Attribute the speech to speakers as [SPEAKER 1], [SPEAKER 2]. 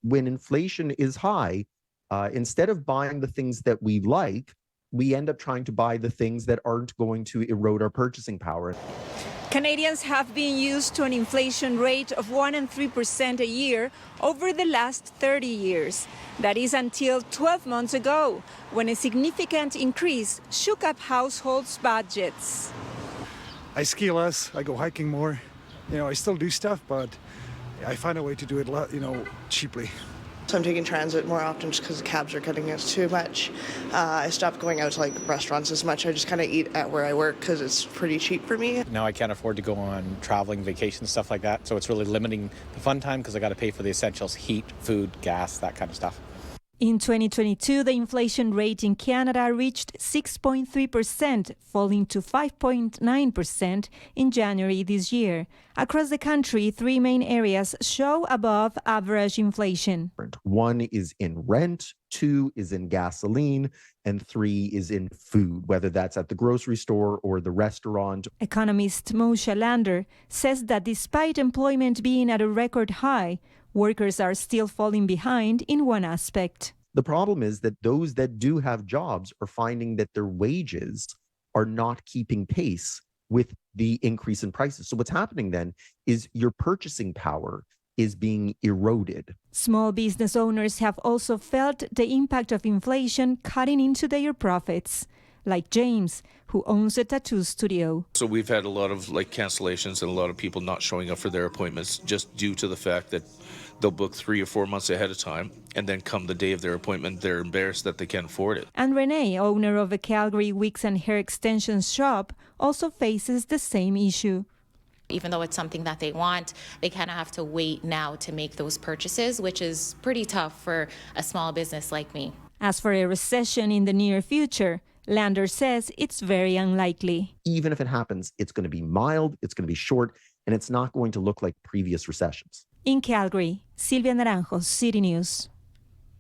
[SPEAKER 1] when inflation is high, instead of buying the things that we like, we end up trying to buy the things that aren't going to erode our purchasing power.
[SPEAKER 2] Canadians have been used to an inflation rate of 1% and 3% a year over the last 30 years. That is until 12 months ago, when a significant increase shook up households' budgets.
[SPEAKER 3] I ski less, I go hiking more. I still do stuff, but I find a way to do it, cheaply.
[SPEAKER 4] So I'm taking transit more often just because the cabs are cutting it too much. I stopped going out to restaurants as much. I just kind of eat at where I work because it's pretty cheap for me.
[SPEAKER 5] Now I can't afford to go on traveling, vacations, stuff like that. So it's really limiting the fun time because I got to pay for the essentials, heat, food, gas, that kind of stuff.
[SPEAKER 2] In 2022, the inflation rate in Canada reached 6.3%, falling to 5.9% in January this year. Across the country, three main areas show above average inflation.
[SPEAKER 1] One is in rent, two is in gasoline, and three is in food, whether that's at the grocery store or the restaurant.
[SPEAKER 2] Economist Moshe Lander says that despite employment being at a record high, workers are still falling behind in one aspect.
[SPEAKER 1] The problem is that those that do have jobs are finding that their wages are not keeping pace with the increase in prices. So what's happening then is your purchasing power is being eroded.
[SPEAKER 2] Small business owners have also felt the impact of inflation cutting into their profits, like James, who owns a tattoo studio.
[SPEAKER 6] So we've had a lot of cancellations and a lot of people not showing up for their appointments just due to the fact that they'll book 3 or 4 months ahead of time, and then come the day of their appointment, they're embarrassed that they can't afford it.
[SPEAKER 2] And Renee, owner of a Calgary wigs and hair extensions shop, also faces the same issue.
[SPEAKER 7] Even though it's something that they want, they kind of have to wait now to make those purchases, which is pretty tough for a small business like me.
[SPEAKER 2] As for a recession in the near future, Lander says it's very unlikely.
[SPEAKER 1] Even if it happens, it's going to be mild, it's going to be short, and it's not going to look like previous recessions.
[SPEAKER 2] In Calgary, Silvia Naranjo, City News.